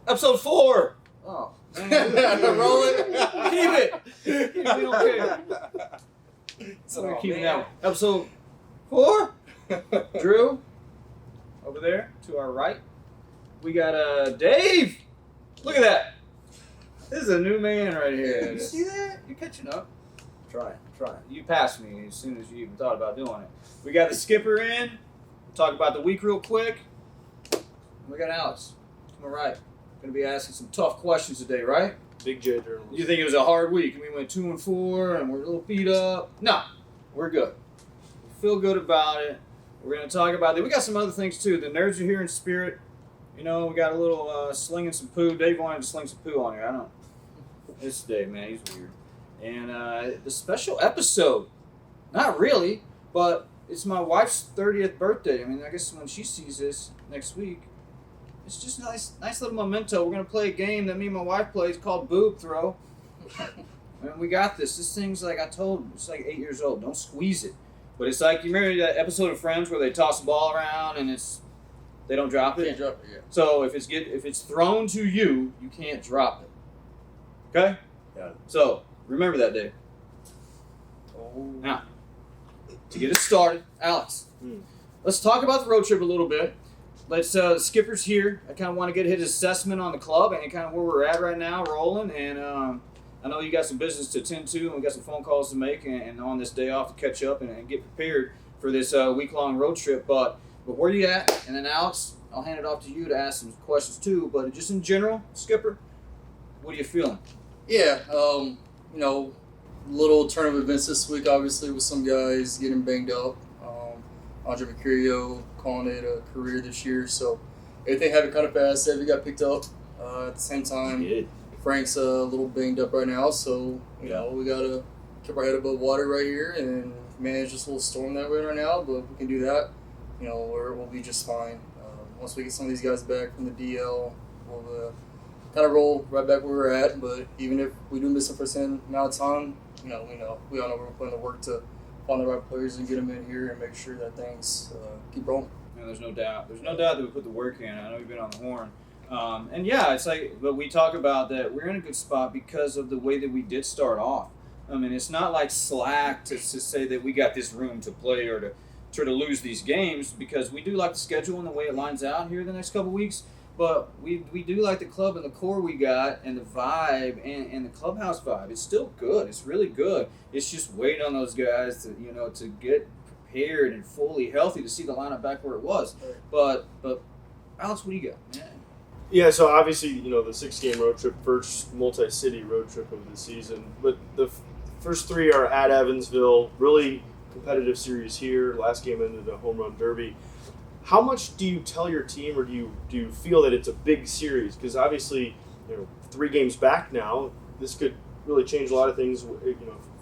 Episode 4. Oh. Roll it. Keep it. We don't care. So we're keeping that one. Episode 4. Drew, over there to our right. We got Dave. Look at that. This is a new man right here. You see that? You're catching up. Try it. You passed me as soon as you even thought about doing it. We got the skipper in. We'll talk about the week real quick. We got Alex to my right. Going to be asking some tough questions today, right? Big J journalist. You think it was a hard week and we went 2-4 and we're a little beat up? No, we're good. We feel good about it. We're going to talk about it. We got some other things too. The nerds are here in spirit. You know, we got a little slinging some poo. Dave wanted to sling some poo on here. I don't. This Dave, man, he's weird. And the special episode, not really, but it's my wife's 30th birthday. I mean, I guess when she sees this next week, it's just a nice little memento. We're going to play a game that me and my wife plays called Boob Throw. And we got this. This thing's like, I told him, it's like 8 years old. Don't squeeze it. But it's like, you remember that episode of Friends where they toss the ball around and they don't drop it? Can't drop it, yeah. So if it's thrown to you, you can't drop it. Okay? Got it. So, remember that, Dave. Oh. Now, to get us started, Alex, let's talk about the road trip a little bit. Let's the skipper's here. I kind of want to get his assessment on the club and kind of where we're at right now, rolling. And I know you got some business to attend to, and we got some phone calls to make, and on this day off to catch up and get prepared for this week-long road trip. But where you at? And then Alex, I'll hand it off to you to ask some questions too. But just in general, skipper, what are you feeling? Yeah, little turn of events this week, obviously, with some guys getting banged up. Andre Mercurio calling it a career this year, so everything happened kind of fast. Every got picked up at the same time. Frank's a little banged up right now, so we gotta keep our head above water right here and manage this little storm that we're in right now. But if we can do that, we'll be just fine. Once we get some of these guys back from the DL, we'll kind of roll right back where we're at. But even if we do miss a percent amount of time, we all know we're putting the work to find the right players and get them in here and make sure that things keep rolling. Yeah, there's no doubt. There's no doubt that we put the work in. I know we've been on the horn. And yeah, it's like, but we talk about that we're in a good spot because of the way that we did start off. I mean, it's not like slack to say that we got this room to play or to try to lose these games, because we do like the schedule and the way it lines out here the next couple weeks. But we do like the club and the core we got and the vibe and the clubhouse vibe. It's still good. It's really good. It's just waiting on those guys to get prepared and fully healthy to see the lineup back where it was. But Alex, what do you got, man? Yeah, so obviously, the 6-game road trip, first multi-city road trip of the season. But the first 3 are at Evansville. Really competitive series here. Last game ended a home run derby. How much do you tell your team, or do you feel that it's a big series? Because obviously, 3 games back now, this could really change a lot of things.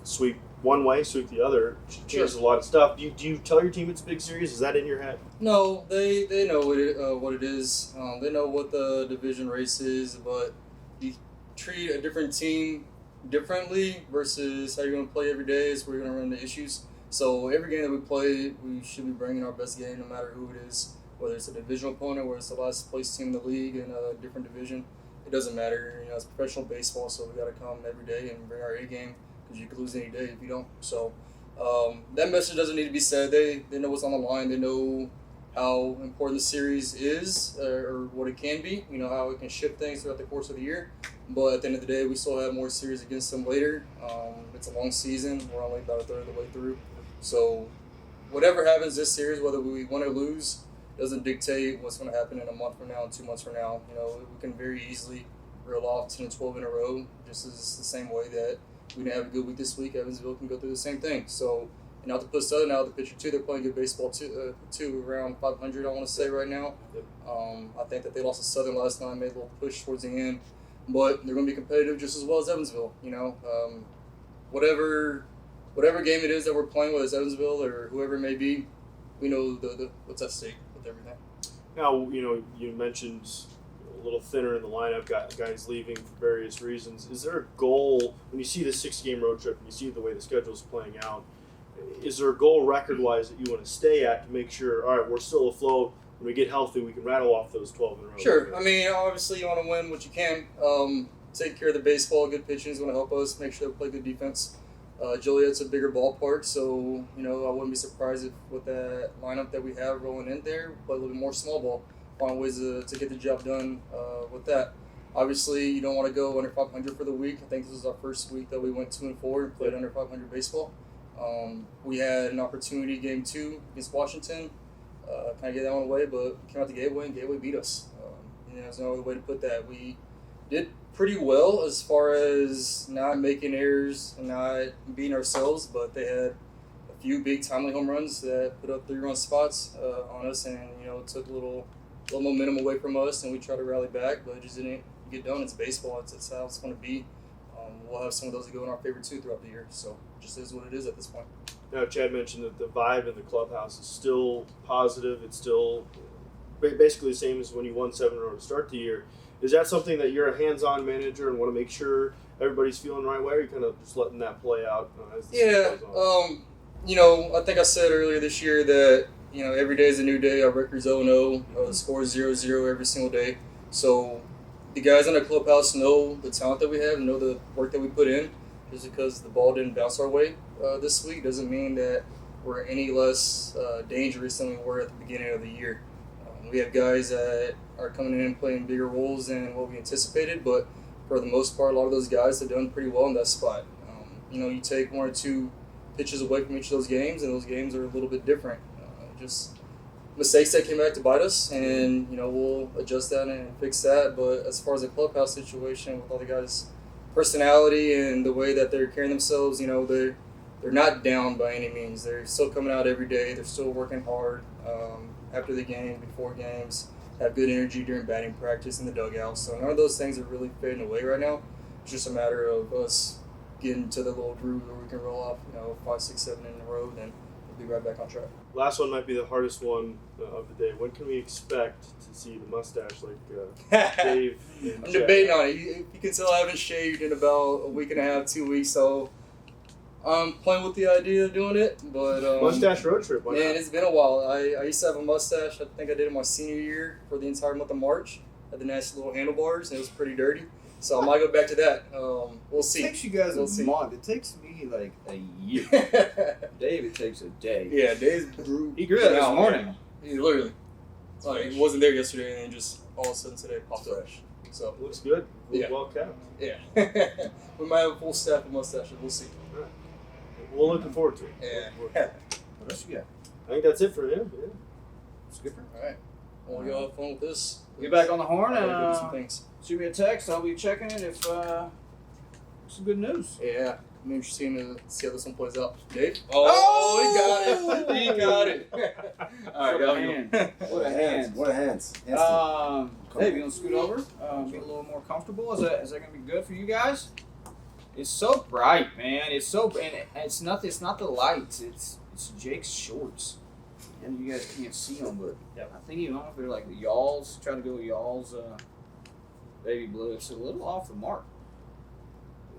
Sweep one way, sweep the other, changes a lot of stuff. Do you tell your team it's a big series? Is that in your head? No, they know what it is. They know what the division race is, but you treat a different team differently versus how you're going to play every day is where you're going to run into issues. So every game that we play, we should be bringing our best game no matter who it is, whether it's a divisional opponent, whether it's the last place team in the league in a different division. It doesn't matter. It's professional baseball, so we got to come every day and bring our A game, because you could lose any day if you don't. So that message doesn't need to be said. They know what's on the line. They know how important the series is, or what it can be, how it can shift things throughout the course of the year. But at the end of the day, we still have more series against them later. It's a long season. We're only about a third of the way through. So whatever happens this series, whether we win or lose, doesn't dictate what's going to happen in a month from now and 2 months from now. We can very easily reel off 10 and 12 in a row, just as the same way that we didn't have a good week this week. Evansville can go through the same thing. So, out to put Southern out of the picture too. They're playing good baseball too, around 500, I want to say right now. Yep. I think that they lost to Southern last night, made a little push towards the end, but they're going to be competitive just as well as Evansville. Whatever game it is that we're playing, whether it's Evansville or whoever it may be, we know the what's at stake with everything. Now, you mentioned a little thinner in the lineup, guys leaving for various reasons. Is there a goal, when you see the 6-game road trip and you see the way the schedule's playing out, is there a goal record-wise that you want to stay at to make sure, all right, we're still afloat, when we get healthy, we can rattle off those 12 in a row. Sure. I mean, obviously, you want to win what you can. Take care of the baseball. Good pitching is going to help us. Make sure they play good defense. Joliet's a bigger ballpark, so I wouldn't be surprised if with that lineup that we have rolling in there, play a little bit more small ball. Find ways to get the job done with that. Obviously, you don't want to go under 500 for the week. I think this is our first week that we went 2-4 and played under 500 baseball. We had an opportunity game 2 against Washington. Kind of get that one away, but we came out to Gateway and Gateway beat us. There's no other way to put that. We did pretty well as far as not making errors and not beating ourselves, but they had a few big timely home runs that put up 3-run spots on us, and it took a little momentum away from us, and we tried to rally back, but it just didn't get done. It's baseball. It's how it's going to be. We'll have some of those that go in our favor too throughout the year. So it just is what it is at this point. Now, Chad mentioned that the vibe in the clubhouse is still positive. It's still basically the same as when you won 7 in a row to start the year. Is that something that you're a hands-on manager and want to make sure everybody's feeling the right way, or are you kind of just letting that play out as the season goes on? I think I said earlier this year that, every day is a new day. Our record's 0-0. The score is 0-0 every single day. So the guys in the clubhouse know the talent that we have, know the work that we put in. Just because the ball didn't bounce our way this week doesn't mean that we're any less dangerous than we were at the beginning of the year. We have guys that are coming in and playing bigger roles than what we anticipated, but for the most part, a lot of those guys have done pretty well in that spot. You take 1 or 2 pitches away from each of those games, and those games are a little bit different. Just mistakes that came back to bite us, and we'll adjust that and fix that. But as far as the clubhouse situation with all the guys' personality and the way that they're carrying themselves, they're not down by any means. They're still coming out every day. They're still working hard after the game, before games, have good energy during batting practice in the dugout. So none of those things are really fading away right now. It's just a matter of us getting to the little groove where we can roll off, 5, 6, 7 in a row, then we'll be right back on track. Last one might be the hardest one of the day. When can we expect to see the mustache like Dave and I'm Chad? debating on it. You can tell I haven't shaved in about a week and a half, 2 weeks, so I'm playing with the idea of doing it. But Mustache road trip, why man, not? it's been a while. I used to have a mustache. I think I did it my senior year for the entire month of March. Had the nice little handlebars, and it was pretty dirty. So I might go back to that. We'll see. It takes you guys We'll a see. month. It takes me like a year. Dave, it takes a day. Yeah, Dave's grew. He grew that this morning. He literally. Like, he wasn't there yesterday, and then just all of a sudden today popped up. So Looks good. Yeah. Well kept. yeah, we might have a full staff of mustaches. We'll see. We're looking forward to it. Yeah. What else you got? I think that's it for him. Yeah. Skipper? All right. Well, y'all have fun with this. Get back on the horn I gotta do some and things. shoot me a text. I'll be checking it if some good news. Yeah, I'm interested to see how this one plays out. Dave? Oh! He got it. He got it. All right, What a y'all hand. go. What a hand. What a hands. Dave, you want to scoot over? Get a little more comfortable. Is that going to be good for you guys? It's so bright, man. It's so, and it's not the lights. It's Jake's shorts. And you guys can't see them, but I think even if they're like the Y'all's, trying to go with Y'all's baby blue. It's a little off the mark.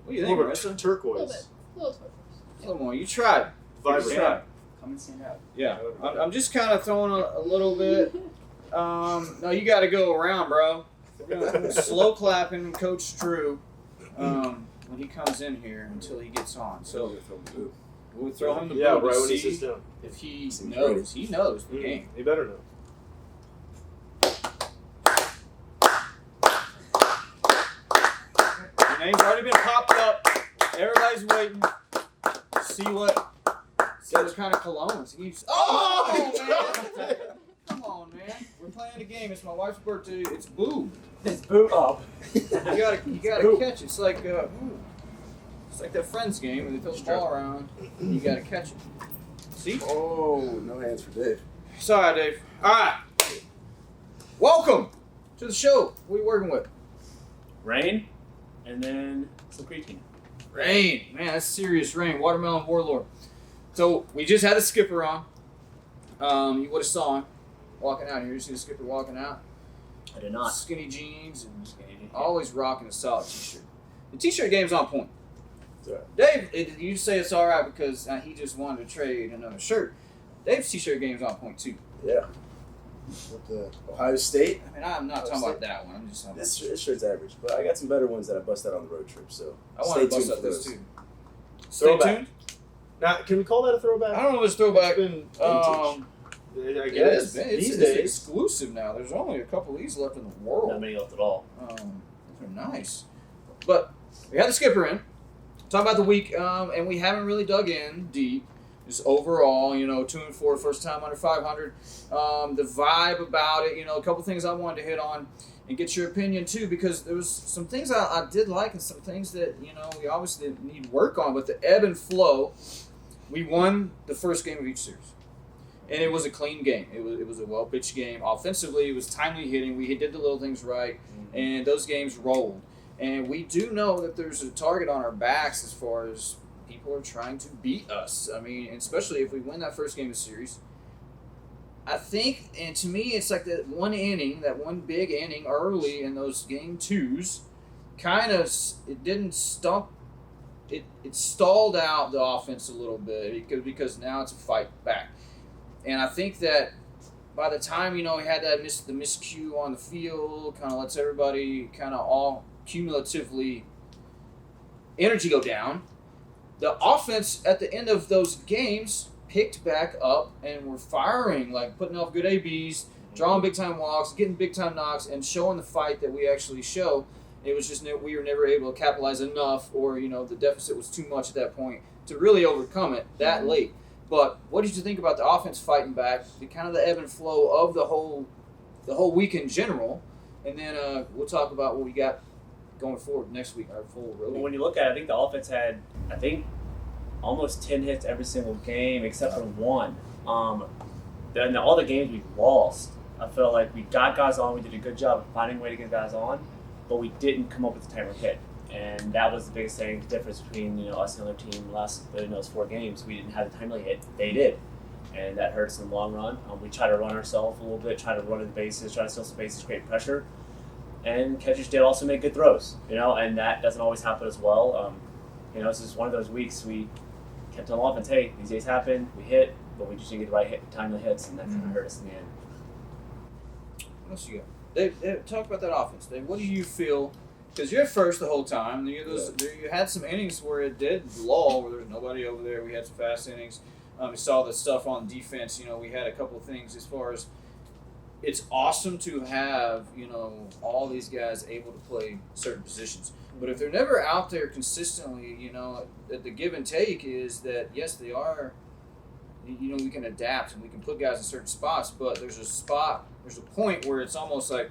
What do you A think, little bit Marissa? turquoise. A little turquoise. A little more. You tried. Vibrant. Yeah. Come and stand out. Yeah. I'm just kind of throwing a little bit. No, you got to go around, bro. We're gonna slow clapping Coach Drew when he comes in here until he gets on. So we'll throw him the Yeah, ball right to when he see sits down. if he knows. He knows the game. He better know. Your name's already been popped up. Everybody's waiting. See what kind of colognes. Oh, man. Come on, man. We're playing a game. It's my wife's birthday. It's boo. It's boot up. You gotta catch it. It's like that Friends game where they throw the ball around. You gotta catch it. See? Oh, no hands for Dave. Sorry, Dave. All right. Welcome to the show. What are you working with? Rain, and then some creaking. Rain. Man, that's serious rain. Watermelon Warlord. So we just had a skipper on. You would have saw him walking out here. You see the skipper walking out. I did not. Skinny jeans and always rocking a solid t-shirt. The t-shirt game's on point. Dave, you say it's all right because he just wanted to trade another shirt. Dave's t-shirt game's on point too. Yeah. with the Ohio State. I mean, I'm not talking about that one. I'm just talking This about. shirt's average, but I got some better ones that I bust out on the road trip. So I want to stay bust tuned up for those those. too. Stay Throwback. tuned. Now, can we call that a throwback? I don't know if it's throwback. It's been I It guess is. these It's days. exclusive now. There's only a couple of these left in the world. Not many left at all. Those are nice. But we had the skipper in. Talk about the week, and we haven't really dug in deep. Just overall, 2-4, first time under 500. The vibe about it, a couple things I wanted to hit on and get your opinion too, because there was some things I did like and some things that, we obviously need work on. But the ebb and flow, we won the first game of each series. And it was a clean game. It was a well-pitched game. Offensively, it was timely hitting. We did the little things right, and those games rolled. And we do know that there's a target on our backs as far as people are trying to beat us. I mean, especially if we win that first game of the series. I think, and to me, it's like that one big inning early in those game twos, kind of, it didn't stop. It stalled out the offense a little bit because now it's a fight back. And I think that by the time, we had the miscue on the field, kind of lets everybody kind of all cumulatively energy go down. The offense at the end of those games picked back up and were firing, like putting off good ABs, drawing big-time walks, getting big-time knocks, and showing the fight that we actually show. It was just we were never able to capitalize enough, or, the deficit was too much at that point to really overcome it that late. But what did you think about the offense fighting back, the kind of the ebb and flow of the whole week in general? And then we'll talk about what we got going forward next week, our full road. Well, when you look at it, I think the offense had, almost 10 hits every single game except for one. Then all the games we've lost, I felt like we got guys on. We did a good job of finding a way to get guys on, but we didn't come up with a timely hit. And that was the biggest thing, the difference between us and the other team last those 4 games. We didn't have the timely hit. They did. And that hurts in the long run. We try to run ourselves a little bit, try to run in the bases, try to steal some bases, create pressure. And catchers did also make good throws, and that doesn't always happen as well. This is one of those weeks we kept on offense. Hey, these days happen, we hit, but we just didn't get the right timely hits, and that kind of hurt us in the end. What else you got? Dave, talk about that offense. Dave, what do you feel? Because you're at first the whole time. You had some innings where it did lull, where there was nobody over there. We had some fast innings. We saw the stuff on defense. We had a couple of things as far as it's awesome to have, all these guys able to play certain positions. But if they're never out there consistently, the give and take is that, yes, they are, we can adapt and we can put guys in certain spots, but there's a point where it's almost like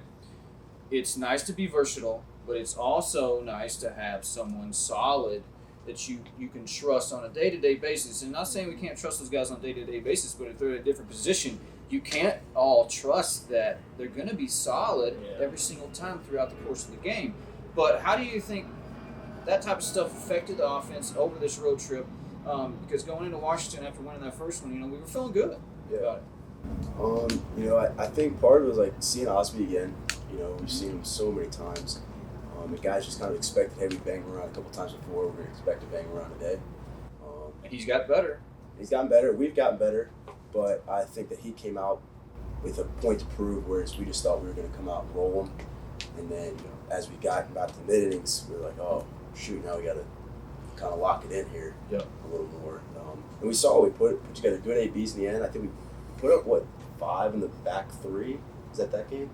it's nice to be versatile, but it's also nice to have someone solid that you can trust on a day-to-day basis. And not saying we can't trust those guys on a day-to-day basis, but if they're in a different position, you can't all trust that they're going to be solid every single time throughout the course of the game. But how do you think that type of stuff affected the offense over this road trip? Because going into Washington after winning that first one, we were feeling good about it. I think part of it was like seeing Osby again. We've seen him so many times. The guys just kind of expected, hey, we banged around a couple times before. We're going to expect to bang around today. He's got better. He's gotten better. We've gotten better. But I think that he came out with a point to prove, whereas we just thought we were going to come out and roll him. And then, as we got about to the mid-innings, we were like, oh, shoot, now we got to kind of lock it in here a little more. And we saw we put together good ABs in the end. I think we put up, 5 in the back 3? Was that game?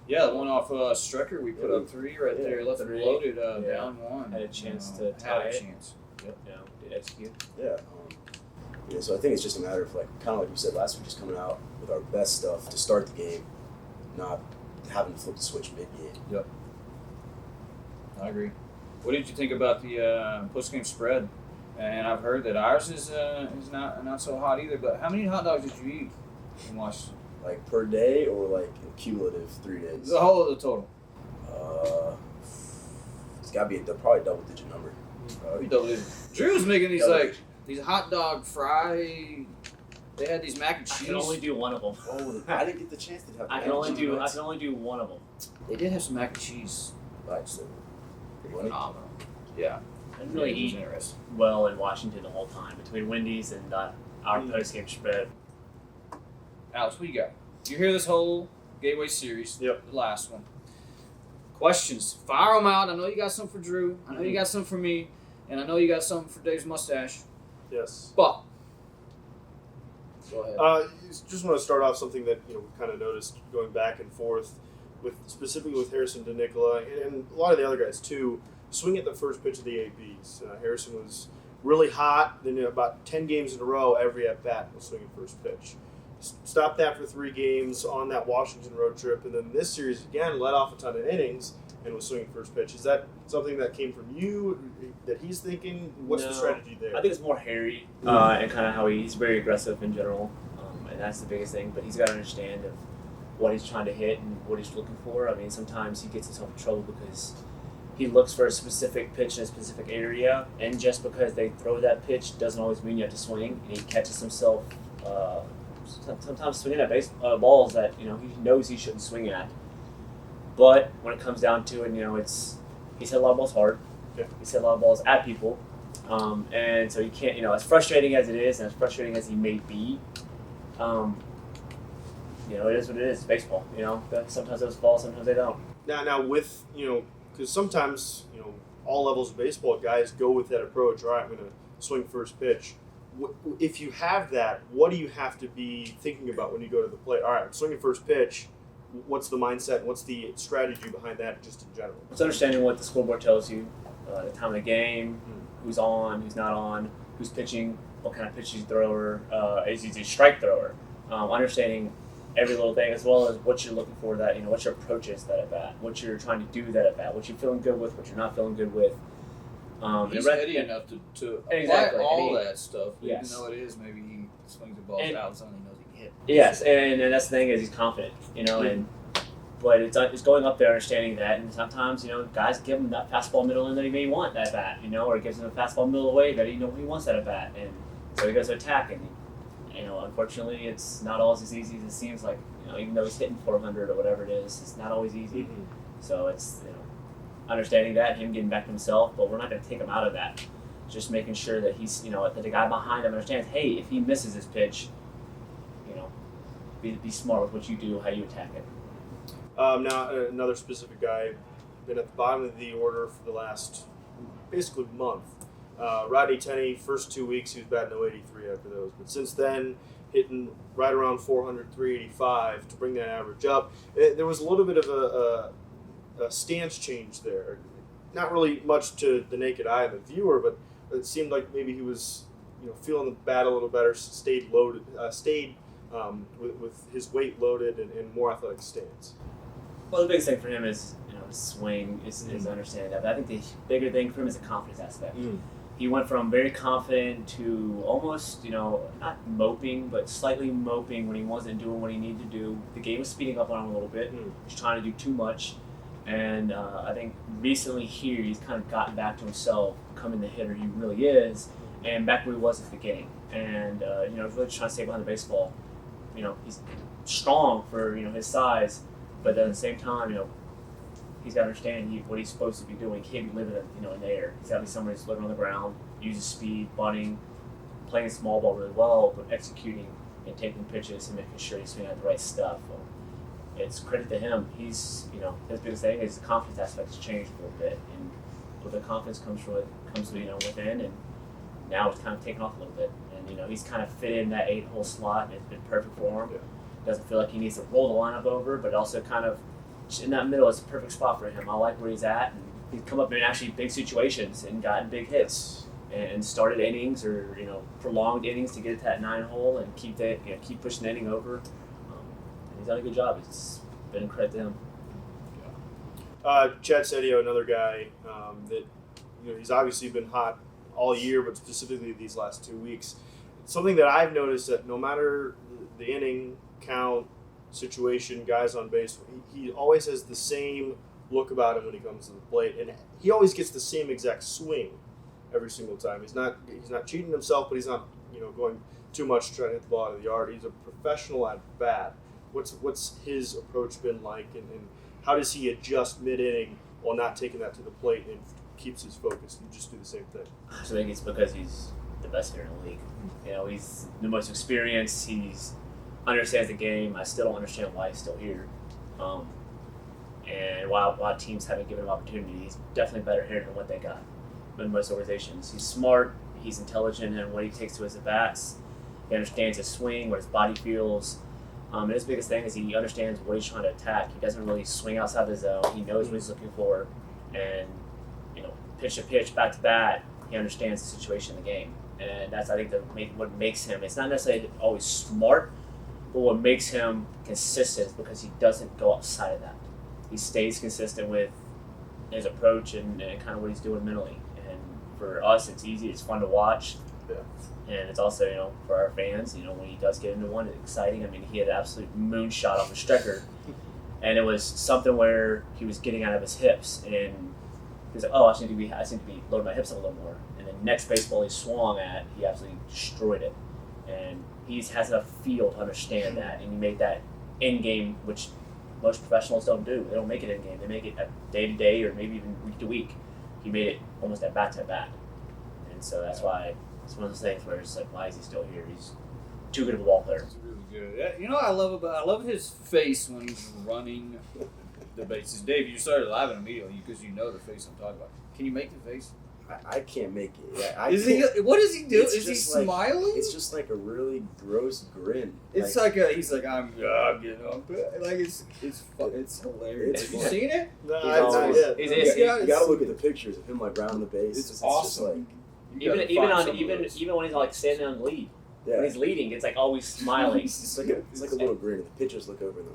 Yeah, the one off Strecker, we put up 3 right there, left it loaded, down 1. Had a chance to tie it. Yep. Did execute. Yeah. So I think it's just a matter of kind of like we said last week, just coming out with our best stuff to start the game, not having to flip the switch mid-game. Yep. I agree. What did you think about the post-game spread? And I've heard that ours is not so hot either. But how many hot dogs did you eat in Washington? Like per day or cumulative 3 days? The whole of the total. It's got to be probably double-digit number. Probably double-digit. Drew was making these hot dog fry. They had these mac and cheese. I can only do one of them. Oh, I didn't get the chance to have. I can only do one of them. They did have some mac and cheese bites that were phenomenal. Yeah. I didn't really eat well in Washington the whole time between Wendy's and our post-game spread. Alex, what do you got? You hear this whole Gateway Series, Yep. the last one. Questions. Fire them out. I know you got some for Drew. I know you got some for me. And I know you got some for Dave's mustache. Yes. But, go ahead. Just want to start off something that we kind of noticed going back and forth, specifically with Harrison DeNicola and a lot of the other guys too. Swing at the first pitch of the ABs. Harrison was really hot. Then about 10 games in a row, every at bat was swinging first pitch. Stopped that for 3 games on that Washington road trip, and then this series again let off a ton of innings and was swinging first pitch. Is that something that came from you, that he's thinking? What's the strategy there? I think it's more Harry and kind of how he's very aggressive in general, and that's the biggest thing. But he's got to understand of what he's trying to hit and what he's looking for. I mean, sometimes he gets himself in trouble because he looks for a specific pitch in a specific area, and just because they throw that pitch doesn't always mean you have to swing. And he catches himself sometimes swinging at balls that he knows he shouldn't swing at. But when it comes down to it, he's hit a lot of balls hard. Yeah. He's hit a lot of balls at people, and so you can't. As frustrating as it is, and as frustrating as he may be, it is what it is. It's baseball. Sometimes those fall, sometimes they don't. Now with because sometimes all levels of baseball guys go with that approach. All right, I'm going to swing first pitch. If you have that, what do you have to be thinking about when you go to the plate? All right, I'm swinging first pitch. What's the mindset? What's the strategy behind that, just in general? It's understanding what the scoreboard tells you, the time of the game, who's on, who's not on, who's pitching, what kind of pitch he's a thrower, is he a strike thrower? Understanding every little thing, as well as what you're looking for, that what your approach is that at bat, what you're trying to do that at bat, what you're feeling good with, what you're not feeling good with. He's heady enough to apply Exactly. all that stuff, Yes. even though it is maybe he swings the balls out, so he knows he can hit. Yes, and that's the thing is he's confident, but it's going up there, understanding that, and sometimes guys give him that fastball middle in that he may want that bat, or gives him a fastball middle away that he wants that at bat, and so he goes to attack, and unfortunately it's not always as easy as it seems like. Even though he's hitting 400 or whatever it is, it's not always easy. Mm-hmm. So it's understanding that, him getting back to himself, but we're not going to take him out of that. Just making sure that he's, that the guy behind him understands, hey, if he misses his pitch, be smart with what you do, how you attack it. Now, another specific guy, been at the bottom of the order for the last basically month. Rodney Tenney, first 2 weeks, he was batting 083 after those. But since then, hitting right around 400, 385 to bring that average up. There was a little bit of a stance change there. Not really much to the naked eye of the viewer, but it seemed like maybe he was feeling the bat a little better, stayed loaded, with his weight loaded and more athletic stance. Well, the biggest thing for him is his swing, is understanding that. But I think the bigger thing for him is the confidence aspect. He went from very confident to almost, not moping, but slightly moping when he wasn't doing what he needed to do. The game was speeding up on him a little bit. He was trying to do too much. And I think recently here, he's kind of gotten back to himself, becoming the hitter he really is, and back where he was at the beginning. And, really just trying to stay behind the baseball. He's strong for, his size, but at the same time, he's got to understand what he's supposed to be doing. He can't be living, in the air. He's got to be somebody who's living on the ground, uses speed, bunting, playing small ball really well, but executing and taking pitches and making sure he's swinging at the right stuff. It's credit to him. He's, his biggest thing is the confidence aspect has changed a little bit, and with the confidence comes within, and now it's kind of taken off a little bit, and he's kind of fit in that 8-hole slot, and it's been perfect for him. Yeah. Doesn't feel like he needs to roll the lineup over, but also kind of in that middle is a perfect spot for him. I like where he's at, and he's come up in actually big situations and gotten big hits and started innings or prolonged innings to get to that 9-hole and keep pushing the inning over. And he's done a good job. It's been a credit to him. Chad Rhoades, another guy that he's obviously been hot all year, but specifically these last 2 weeks. Something that I've noticed that no matter the inning count, situation, guys on base, he always has the same look about him when he comes to the plate, and he always gets the same exact swing every single time. He's not cheating himself, but he's not going too much trying to hit the ball out of the yard. He's a professional at bat. What's his approach been like, and how does he adjust mid-inning while not taking that to the plate and keeps his focus and just do the same thing? I think it's because he's the best hitter in the league. He's the most experienced. He's understands the game. I still don't understand why he's still here. And while teams haven't given him opportunity, he's definitely better here than what they got in most organizations. He's smart. He's intelligent in what he takes to his at-bats. He understands his swing, what his body feels. And his biggest thing is he understands what he's trying to attack. He doesn't really swing outside the zone. He knows what he's looking for. And, pitch to pitch, bat to bat, he understands the situation in the game. And that's, I think, what makes him, it's not necessarily always smart, but what makes him consistent is because he doesn't go outside of that. He stays consistent with his approach and kind of what he's doing mentally. And for us, it's easy, it's fun to watch. Yeah. And it's also, for our fans, when he does get into one, it's exciting. I mean, he had an absolute moonshot off the stretcher. And it was something where he was getting out of his hips. And he was like, I just need to be loading my hips up a little more. And the next baseball he swung at, he absolutely destroyed it. And he has enough feel to understand that. And he made that in-game, which most professionals don't do. They don't make it in-game. They make it day to day or maybe even week to week. He made it almost at bat to bat. And so that's why it's one of those things where it's like, why is he still here? He's too good of a ball player. It's really good. What I love his face when he's running the bases. Dave, you started laughing immediately because you know the face I'm talking about. Can you make the face? I can't make it. Yeah, What does he do? It's Is he just like- smiling? It's just like a really gross grin. It's he's like I'm getting up. Like it's hilarious. It's Have you fun. seen it? No, He's I- always- yeah. he's- You gotta look at the pictures of him like rounding the base. It's It's awesome. just You gotta Even find some of even those. when he's like standing on the lead, yeah, when he's leading, it's like always smiling. it's like a little grin. And the pitchers look over and they're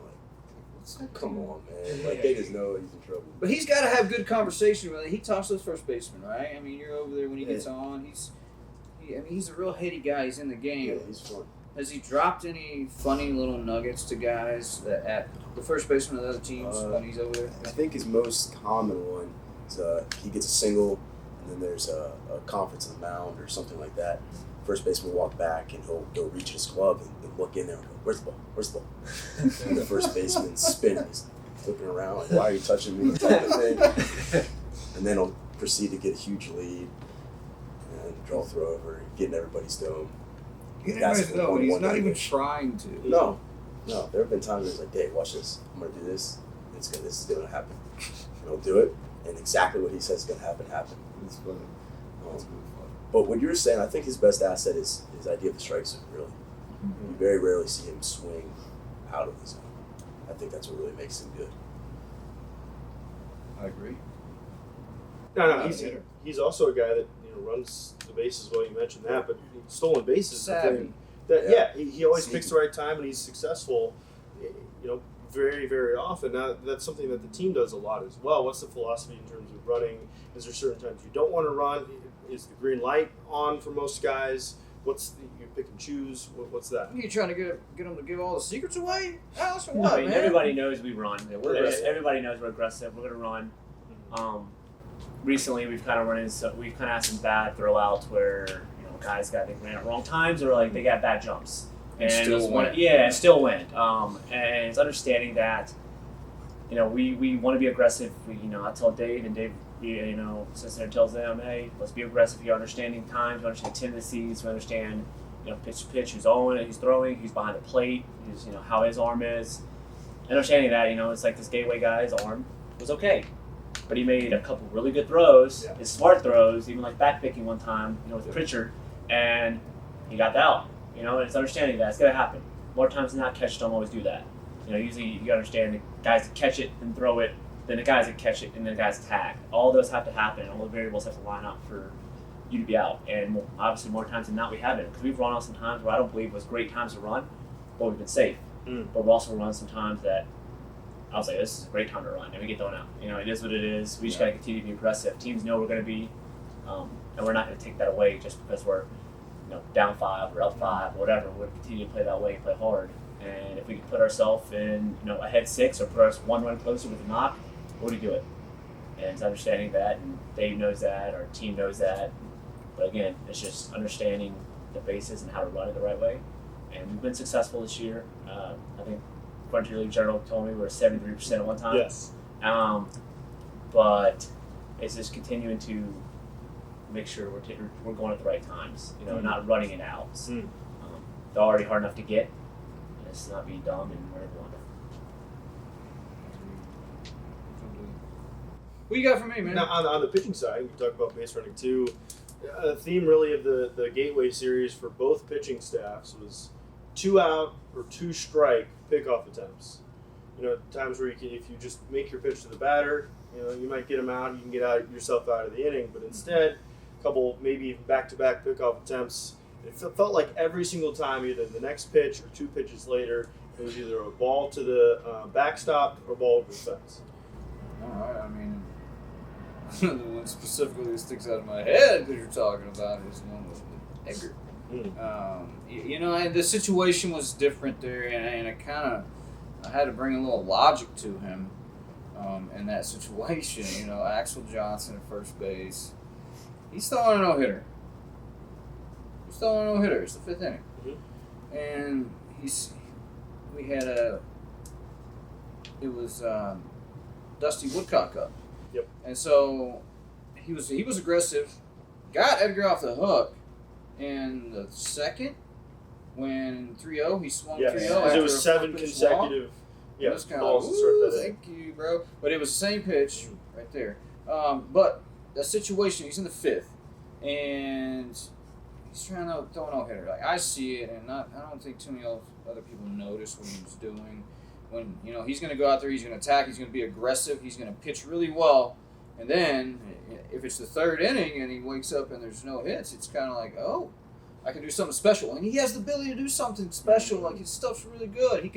like, "Come on, man!" Like they just know he's in trouble. But he's got to have good conversation with it. He talks to his first baseman, right? I mean, you're over there when he gets on. He's a real heady guy. He's in the game. Yeah, he's fun. Has he dropped any funny little nuggets to guys at the first baseman of the other teams when he's over there? I think his most common one is he gets a single, and then there's a conference on the mound or something like that. First baseman will walk back and he'll reach his glove and look in there and go, "Where's the ball? Where's the ball?" And the first baseman's spinning, he's looking around like, "Why are you touching me?" type of thing. And then he'll proceed to get a huge lead and draw throw over, getting everybody's dome. He's That's the one- he's one not thing even that- trying to. No. There have been times where it's like, "Dave, watch this. I'm gonna do this. This is gonna happen." And he'll do it, and exactly what he says is gonna happen. It's funny. But what you were saying, I think his best asset is his idea of the strike zone. Really, you very rarely see him swing out of the zone. I think that's what really makes him good. I agree. No, he's also a guy that runs the bases well. You mentioned that, but stolen bases. is the Savvy. thing that he always Sneaky. picks the right time and he's successful. Very very often. Now that's something that the team does a lot as well. What's the philosophy in terms of running? Is there certain times you don't want to run? Is the green light on for most guys? You pick and choose? What's that? Are you trying to get them to give all the secrets away? Alice, or No, what, I mean, man? everybody knows we run. We're aggressive. Everybody knows we're aggressive. We're going to run. Recently, we've kind of run into we've kind of had some bad throwouts where guys got ran at wrong times or like they got bad jumps and still went. still went. And it's understanding that we want to be aggressive. I tell Dave, and Dave sits there and tells them, hey, let's be aggressive here. Understanding times, we understand tendencies, we understand pitch to pitch, who's on it, who's throwing, who's behind the plate, who's how his arm is. Understanding that it's like this gateway guy's arm was okay. But he made a couple really good throws, his smart throws, even like back picking one time, with Pritchard, and he got out. And it's understanding that it's going to happen. More times than not, catchers don't always do that. Usually you got to understand the guys that catch it and throw it, then the guys that catch it, and then the guys tag. All those have to happen. All the variables have to line up for you to be out. And obviously more times than not we haven't, because we've run on some times where I don't believe it was great times to run, but we've been safe. But we've also run some times that I was like, this is a great time to run, and we get thrown out. It is what it is. We just got to continue to be aggressive. Teams know we're going to be, and we're not going to take that away just because we're, down 5 or up 5 or whatever. We're going to continue to play that way, play hard. And if we can put ourselves in, ahead 6 or put us one run closer with a knock, we're going to do it. And it's understanding that, and Dave knows that, our team knows that. But again, it's just understanding the bases and how to run it the right way. And we've been successful this year. I think Frontier League Journal told me we were 73% at one time. Yes. But it's just continuing to make sure we're going at the right times. Not running in outs. They're already hard enough to get. focus, not be dumb and whatever. What you got for me, man? Now, on the pitching side, we talk about base running too. A theme really of the Gateway series for both pitching staffs was 2 out or 2 strike pickoff attempts. Times where if you just make your pitch to the batter, you might get him out, you can get yourself out of the inning, but instead, a couple maybe even back-to-back pickoff attempts. It felt like every single time, either the next pitch or 2 pitches later, it was either a ball to the backstop or ball over the fence. All right, I mean, the one specifically that sticks out of my head that you're talking about is the one with Edgar. And the situation was different there, and I had to bring a little logic to him in that situation. Axel Johnson at first base, he's throwing a no-hitter. It's the 5th inning. Mm-hmm. And it was Dusty Woodcock up. Yep. And so he was aggressive, got Edgar off the hook in the second when 3-0 he swung 3-0 after it was 7 consecutive balls to start that inning. Thank you, bro. But it was the same pitch right there. But the situation, he's in the 5th, and he's trying to throw a no-hitter. Like, I see it, and I don't think too many other people noticed what he was doing. When he's going to go out there, he's going to attack, he's going to be aggressive, he's going to pitch really well, and then if it's the 3rd inning and he wakes up and there's no hits, it's kind of like, oh, I can do something special, and he has the ability to do something special. Like, his stuff's really good. He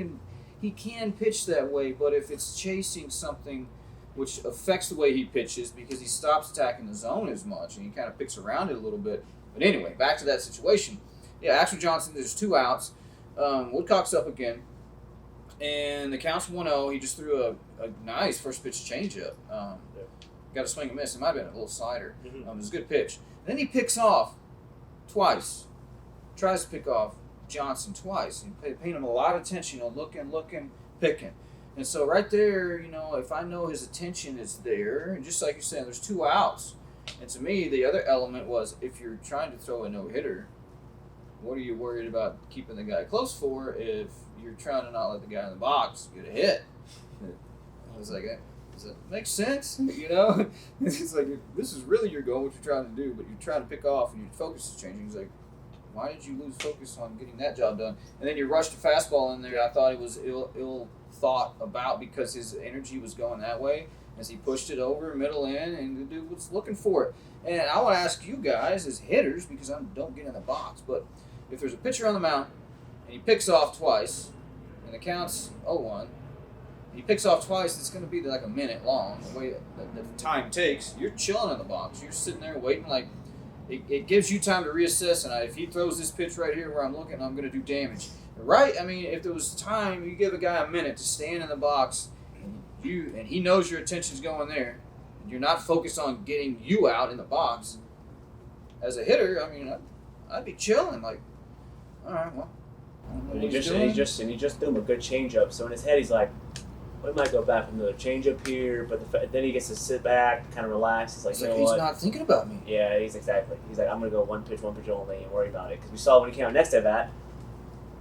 can pitch that way, but if it's chasing something which affects the way he pitches because he stops attacking the zone as much and he kind of picks around it a little bit. But anyway, back to that situation. Yeah, Axel Johnson, there's 2 outs. Woodcock's up again. And the count's 1-0. He just threw a nice first pitch changeup. Got a swing and miss. It might have been a little slider. Mm-hmm. It was a good pitch. And then he picks off twice. Tries to pick off Johnson twice. And paying him a lot of attention. Looking, picking. And so right there, if I know his attention is there, and just like you're saying, there's 2 outs. And to me, the other element was if you're trying to throw a no-hitter, what are you worried about keeping the guy close for if you're trying to not let the guy in the box get a hit? I was like, does that make sense? It's like, this is really your goal, what you're trying to do, but you're trying to pick off and your focus is changing. He's like, why did you lose focus on getting that job done? And then you rushed a fastball in there. I thought it was ill thought about because his energy was going that way as he pushed it over middle in, and the dude was looking for it. And I want to ask you guys as hitters, because I don't get in the box, but if there's a pitcher on the mound and he picks off twice and the count's 0-1, he picks off twice, it's going to be like a minute long, the way that the time takes. You're chilling in the box. You're sitting there waiting. Like, it gives you time to reassess, and if he throws this pitch right here where I'm looking, I'm going to do damage. Right? I mean, if there was time, you give a guy a minute to stand in the box, and he knows your attention's going there, and you're not focused on getting you out in the box. As a hitter, I mean, I'd be chilling. Like, all right, well, I don't know And what he he's doing. just threw him a good changeup. So in his head, he's like, "We might go back with another changeup here." But then he gets to sit back, kind of relax. He's like, It's "You like know he's what?" not thinking about me. Yeah, he's exactly. He's like, "I'm gonna go one pitch only, and worry about it." Because we saw when he came out next at bat,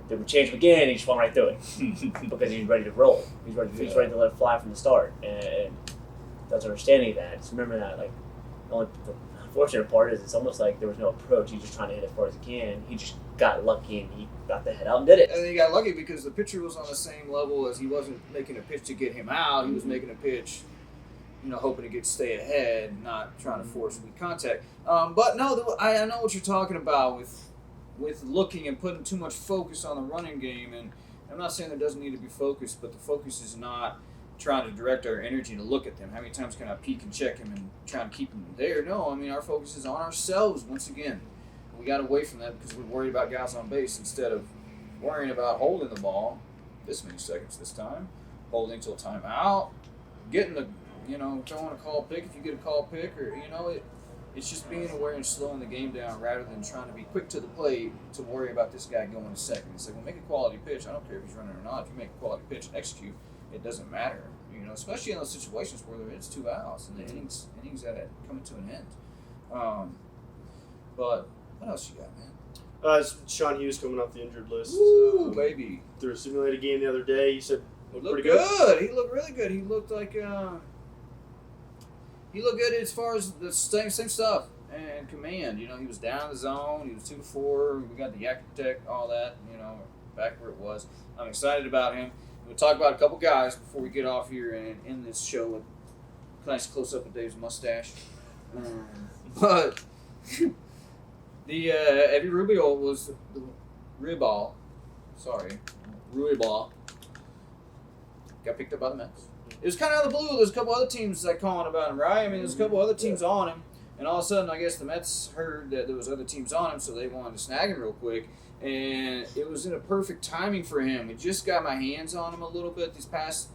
they would change him again. He just went right through it because he's ready to roll. He's ready to let it fly from the start, and that's understanding that. Just remember that. Like, the unfortunate part is it's almost like there was no approach. He's just trying to hit as far as he can. He just got lucky and he got the head out and did it. And he got lucky because the pitcher was on the same level as he wasn't making a pitch to get him out. He was making a pitch, hoping to stay ahead, not trying to force weak contact. But no, I know what you're talking about with looking and putting too much focus on the running game. And I'm not saying there doesn't need to be focus, but the focus is not trying to direct our energy to look at them. How many times can I peek and check him and try to keep him there? No, I mean, our focus is on ourselves once again. We got away from that because we're worried about guys on base instead of worrying about holding the ball this many seconds this time, holding till timeout, getting the, throwing a call pick if you get a call pick, or, it's just being aware and slowing the game down rather than trying to be quick to the plate to worry about this guy going to second. It's like, well, make a quality pitch. I don't care if he's running or not. If you make a quality pitch and execute, it doesn't matter. Especially in those situations where it's 2 outs and the innings that are coming to an end. But what else you got, man? Sean Hughes coming off the injured list. Ooh, baby. Through a simulated game the other day, he said He looked pretty good. He looked really good. He looked like he looked good as far as the same stuff and command. You know, he was down in the zone. He was 2-4. We got the yak tech, all that. You know, back where it was. I'm excited about him. We'll talk about a couple guys before we get off here and end this show with a nice close up of Dave's mustache. But the Eddie Rubio was the Ruibal. Got picked up by the Mets. It was kind of out of the blue. There's a couple other teams like calling about him, right? I mean, there's a couple other teams on him, and all of a sudden, I guess the Mets heard that there was other teams on him, so they wanted to snag him real quick. And it was in a perfect timing for him. We just got my hands on him a little bit this past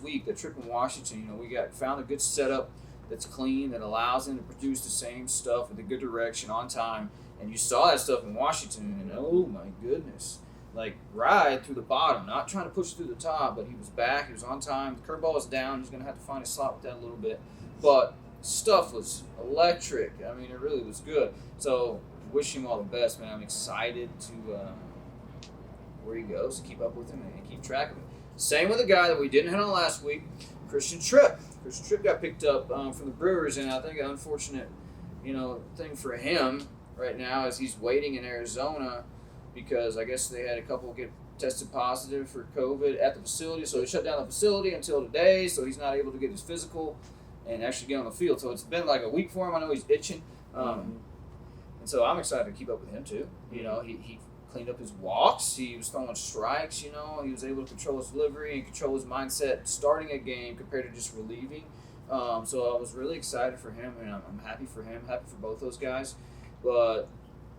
week. The trip in Washington, you know, we found a good setup that's clean that allows him to produce the same stuff with a good direction on time. And you saw that stuff in Washington, and oh my goodness. Like, ride through the bottom, not trying to push through the top, but he was back, he was on time. The curveball was down, he's going to have to find a slot with that a little bit. But stuff was electric. I mean, it really was good. So, wish him all the best, man. I'm excited to where he goes, to keep up with him and keep track of him. Same with a guy that we didn't hit on last week, Christian Tripp. Christian Tripp got picked up from the Brewers, and I think an unfortunate, thing for him right now is he's waiting in Arizona because I guess they had a couple get tested positive for COVID at the facility, so they shut down the facility until today, so he's not able to get his physical and actually get on the field. So it's been like a week for him. I know he's itching. And so I'm excited to keep up with him too. You know, he cleaned up his walks. He was throwing strikes, He was able to control his delivery and control his mindset starting a game compared to just relieving. So I was really excited for him, and I'm happy for him, happy for both those guys. But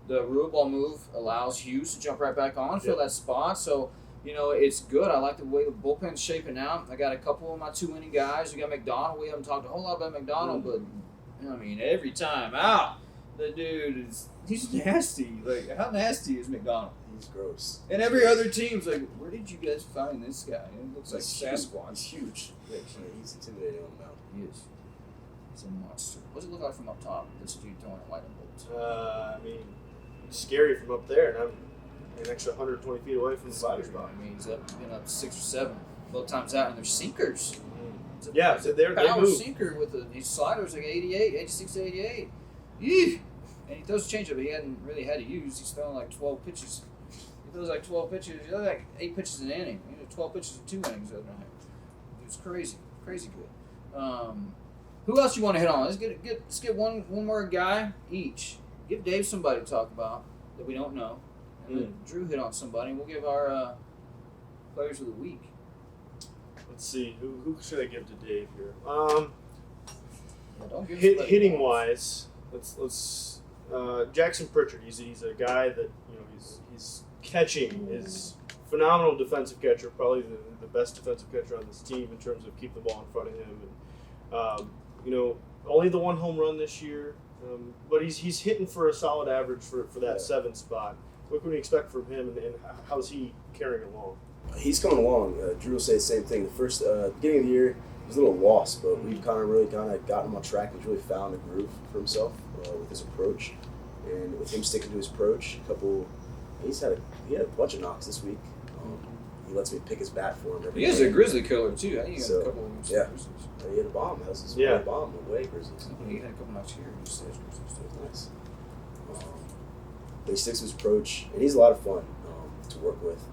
the Ruibal move allows Hughes to jump right back on, fill that spot. So, it's good. I like the way the bullpen's shaping out. I got a couple of my 2-inning guys. We got McDonald. We haven't talked a whole lot about McDonald, but, every time out, the dude he's nasty. Like, how nasty is McDonald? He's gross. And every other team's like, where did you guys find this guy? It looks like Sasquatch. He's huge. He's intimidating on the mound. He is. He's a monster. What does it look like from up top? This dude throwing a lightning bolt. I mean, it's scary from up there, and I'm an extra 120 feet away from the batter's box. I mean, he's been up 6 or 7 both times out, and they're sinkers. Yeah, so they power move. sinker with these sliders like 86 to 88. Yee! And he throws a changeup, but he hadn't really had to use. He's throwing like 12 pitches. He throws like 12 pitches. He throws like 8 pitches an inning. He did 12 pitches in 2 innings the other night. It was crazy good. Who else you want to hit on? Let's get one more guy each. Give Dave somebody to talk about that we don't know, and then Drew hit on somebody. And we'll give our players of the week. Let's see, who should I give to Dave here? Don't give hitting wise, let's Jackson Pritchard. He's a guy that he's catching is phenomenal defensive catcher, probably the best defensive catcher on this team in terms of keeping the ball in front of him. And only the 1 home run this year, but he's hitting for a solid average for that 7th spot. What can we expect from him, and how's he carrying along? He's coming along. Drew will say the same thing. The first beginning of the year, he was a little lost, but we've really gotten him on track. He's really found a groove for himself with his approach, and with him sticking to his approach, he had a bunch of knocks this week. He lets me pick his bat for him. He is a grizzly killer too. I think he had a couple of Grizzlies. He had a bomb. That was his bomb away Grizzlies. He had a couple knocks here. He says Grizzlies. It was nice. But he sticks to his approach, and he's a lot of fun to work with.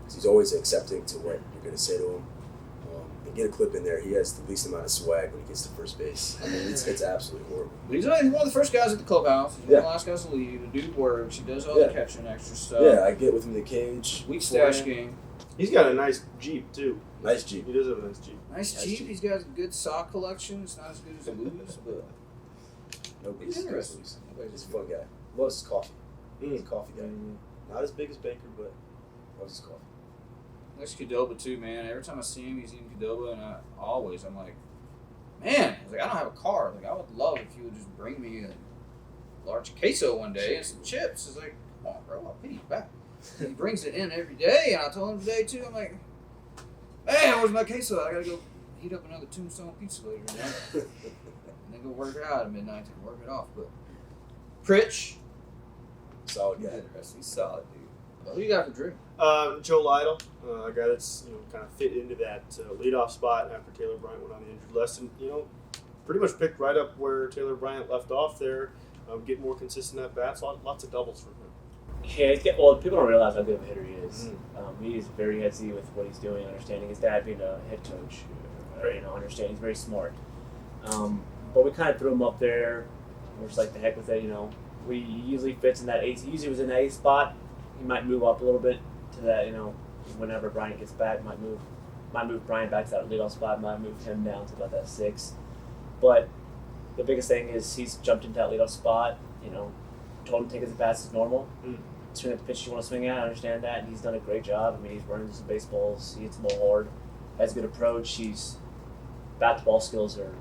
He's always accepting to what you're going to say to him. And get a clip in there. He has the least amount of swag when he gets to first base. I mean, it's absolutely horrible. He's one of the first guys at the clubhouse. He's one of the last guys to leave. The dude works. He does all the catching, extra stuff. Yeah, I get with him in the cage. Weak stash game. He's got a nice Jeep too. Nice Jeep. He does have a nice Jeep. Nice Jeep. He's got a good sock collection. It's not as good as Lou's, but he's interesting. He's a fun guy. Loves his coffee. He's a coffee guy. Not as big as Baker, but loves his coffee. Likes Qdoba too, man. Every time I see him, he's eating Qdoba, and I'm like, man, I don't have a car. Like, I would love if you would just bring me a large queso one day and some chips. It's like, come on, bro, I'll pay you back. And he brings it in every day, and I told him today too. I'm like, man, where's my queso? I gotta go heat up another Tombstone pizza later, and then go work out at midnight to work it off. But Pritch, solid guy. He's solid, dude. Who you got for Drew? Joe Lytle, a guy that's kind of fit into that leadoff spot after Taylor Bryant went on the injured list, and pretty much picked right up where Taylor Bryant left off there. Get more consistent at bats, lots of doubles from him. Yeah, people don't realize how good of a hitter he is. He is very headsy with what he's doing, understanding his dad being a head coach. Understanding he's very smart. But we kind of threw him up there. We're just like the heck with it, He usually fits in that ace. He usually was in the A spot. He might move up a little bit to that, whenever Bryant gets back, might move Bryant back to that leadoff spot, might move him down to about that 6. But the biggest thing is he's jumped into that leadoff spot, told him to take his bats as normal. Swing at the pitch you want to swing at, I understand that, and he's done a great job. I mean, he's running some baseballs, he hits the ball hard, has a good approach, his bat-to-ball skills are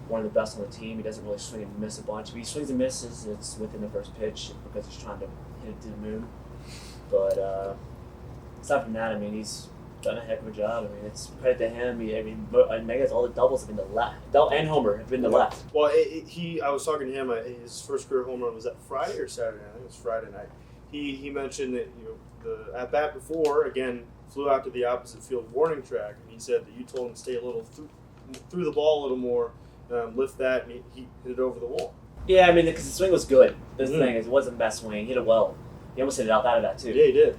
one of the best on the team. He doesn't really swing and miss a bunch. If he swings and misses, it's within the first pitch because he's trying to hit it to the moon. But aside from that, I mean, he's done a heck of a job. I mean, it's credit to him. Megas, all the doubles have been the left. And Homer have been the left. Well, I was talking to him. His first career home run was that Friday or Saturday night? I think it was Friday night. He mentioned that the at bat before again flew out to the opposite field warning track, and he said that you told him to stay a little through the ball a little more, lift that, and he hit it over the wall. Yeah, I mean, because the swing was good. This thing is, it wasn't the best swing. He hit it well. He almost hit it out of that too. Yeah, he did.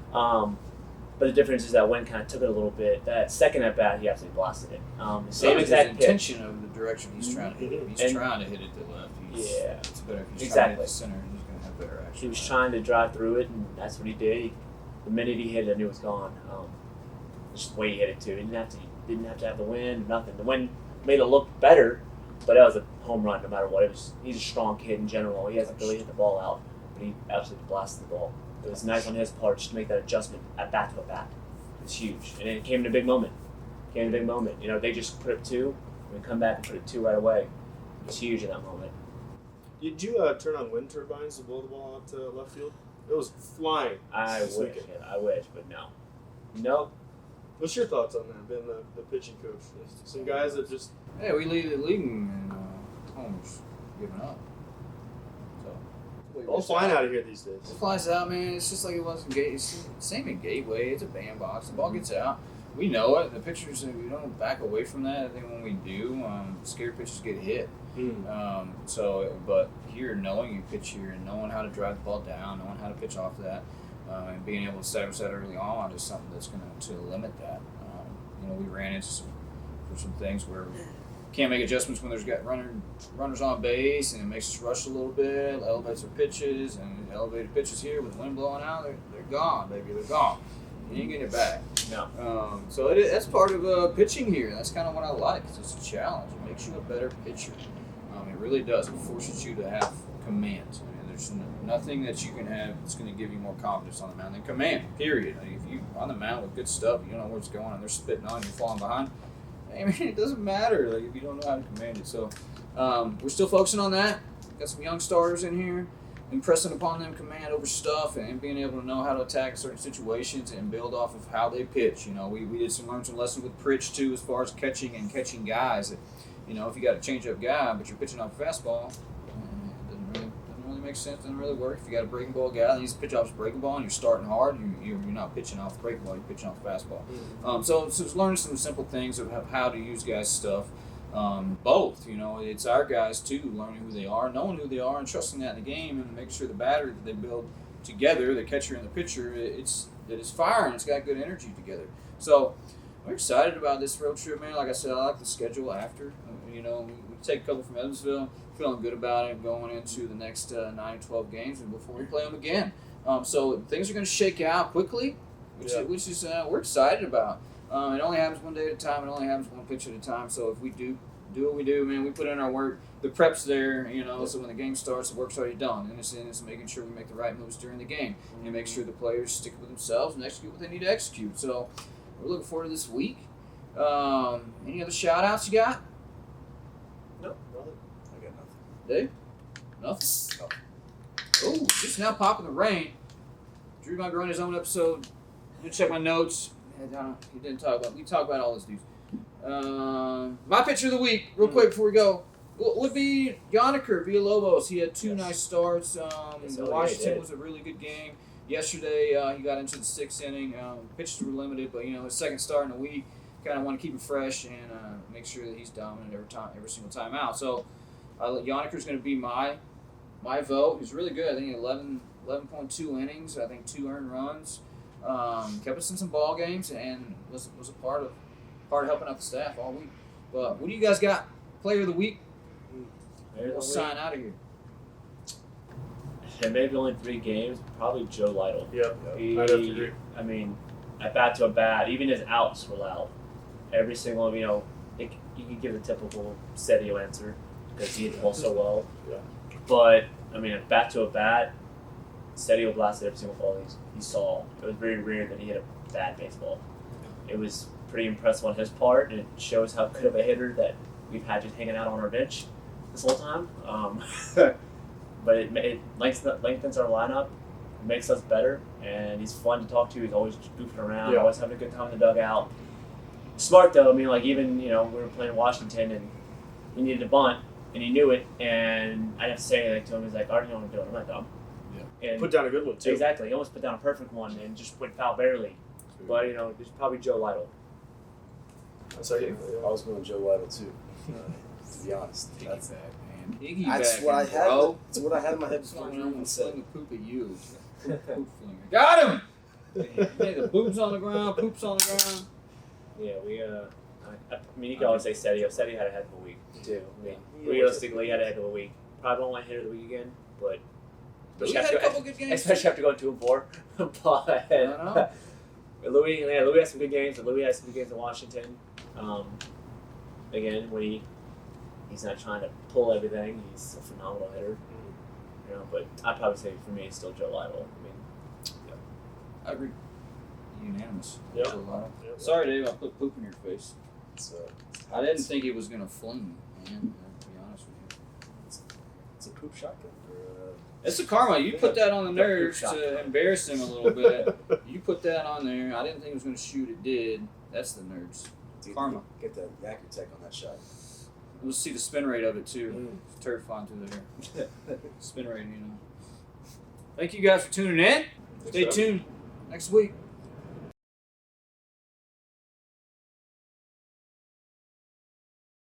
But the difference is that wind kind of took it a little bit. That second at bat, he absolutely blasted it. Same That was exact his pitch. intention of the direction he's trying to hit it. He's And- trying to hit it to left. It's better if he's trying to hit the center. He's going to have better action. He was trying to drive through it, and that's what he did. The minute he hit it, I knew it was gone. Just the way he hit it too. He didn't have to have the wind, nothing. The wind made it look better, but that was a home run no matter what. He's a strong kid in general. He hasn't really hit the ball out, but he absolutely blasted the ball. It was nice on his part just to make that adjustment at bat to a bat. It was huge, and it came in a big moment. They just put up 2, and we come back and put it 2 right away. It was huge in that moment. Did you turn on wind turbines to blow the ball out to left field? It was flying. I wish, but no. Nope. What's your thoughts on that, being the pitching coach? Some guys that just... Yeah, we lead the league in homers giving up. So all flying out of here these days. it flies out, man. It's just like it was in Gateway. It's the same in Gateway. It's a bandbox. The ball gets out. We know it. The pitchers, we don't back away from that. I think when we do, scared pitchers get hit. But here, knowing you pitch here and knowing how to drive the ball down, knowing how to pitch off that, and being able to establish that early on is something that's going to limit that. We ran into some things where we can't make adjustments when there's got runners on base, and it makes us rush a little bit, elevates our pitches, and elevated pitches here with the wind blowing out, they're gone, baby, they're gone. You ain't getting it back. No. So that's part of pitching here. That's kind of what I like. It's a challenge. It makes you a better pitcher. It really does. It forces you to have command. There's nothing that you can have that's going to give you more confidence on the mound than command, period. If you on the mound with good stuff, you don't know where it's going, and they're spitting on you, falling behind, it doesn't matter if you don't know how to command it. So we're still focusing on that. Got some young starters in here, impressing upon them command over stuff and being able to know how to attack certain situations and build off of how they pitch. We did learn some lessons with Pritch, too, as far as catching guys. That, if you got a change-up guy, but you're pitching off a fastball, it doesn't really make sense. Doesn't really work. If you got a breaking ball guy that needs to pitch off his breaking ball and you're starting hard, you're not pitching off the breaking ball, you're pitching off the fastball. So it's learning some simple things of how to use guys' stuff. Both, it's our guys too, learning who they are, knowing who they are, and trusting that in the game, and making sure the batter that they build together, the catcher and the pitcher, it's firing, it's got good energy together. So we're excited about this road trip, man. Like I said, I like the schedule after. We take a couple from Evansville, feeling good about it going into the next 9-12 games, and before we play them again. So things are going to shake out quickly, which is we're excited about. It only happens one day at a time. It only happens one pitch at a time. So if we do what we do, man, we put in our work. The prep's there, so when the game starts, the work's already done. And it's making sure we make the right moves during the game and make sure the players stick with themselves and execute what they need to execute. So we're looking forward to this week. Any other shout-outs you got? No, nothing. I got nothing. Dave? Nothing? Oh, just now popping the rain. Drew might be running his own episode. I'm going to check my notes. We talk about all this, dudes. My pitcher of the week, real quick before we go. would be Yanniker Villalobos. He had two Yes. nice starts. Yes, oh, yeah, he Washington did. was a really good game. Yesterday, he got into the 6th inning. Pitches were limited, but his second start in a week. Kind of want to keep him fresh and make sure that he's dominant every single time out. So, Yanniker's going to be my vote. He's really good. I think 11.2 innings. I think 2 earned runs. Kept us in some ball games and was a part of helping out the staff all week. But what do you guys got? Player of the week? We'll sign out of here. And maybe only 3 games. Probably Joe Lytle. Yep. I'd have to agree. I mean, at bat to a bat, even his outs were loud. Every single, you can give the typical Sedio answer because he hit the ball so well. Yeah. But I mean, at bat to a bat, Sedio blasted every single ball he saw. It was very rare that he hit a bad baseball. It was pretty impressive on his part, and it shows how good of a hitter that we've had just hanging out on our bench this whole time. But it lengthens our lineup, makes us better, and he's fun to talk to. He's always goofing around, Yeah. always having a good time in the dugout. Smart though. I mean, even we were playing Washington, and he needed a bunt, and he knew it. And I have to say to him, he's like, "I already know what I'm doing. I'm not dumb." Yeah. And Put down a good one too. exactly. He almost put down a perfect one and just went foul barely. But it's probably Joe Lytle. That's okay. I was going Joe Lytle too. To be honest, Piggyback, man. Piggyback, that's what I had. bro. That's what I had in my head That's before why you I'm even gonna said. fling the poop at you. Poop flinger. Got him! Hey, the boobs on the ground, poops on the ground. Yeah, I mean, you can always say Sedio. Sedio had a heck of a week too. I mean, Yeah. realistically, he had a heck of a week. Probably won't want hitter of the week again, but We had a couple good games. especially after going 2-4. But I know. Louis had some good games, and Louis had some good games in Washington. Again, when he's not trying to pull everything, he's a phenomenal hitter. But I'd probably say for me, it's still Joe Lytle. I mean, I agree. Unanimous. Yep. Joe Lytle. Yep. Sorry, Dave, I put poop in your face. So I didn't think it was gonna fling, man. To be honest with you. it's a poop shotgun. It's the karma. You put that on the The poop nerves shot. to embarrass him a little bit. You put that on there. I didn't think it was going to shoot. It did. That's the nerds. Karma. Get that Yakutech on that shot. We'll see the spin rate of it too. Turd flying through the air. Spin rate, Thank you guys for tuning in. Stay tuned next week.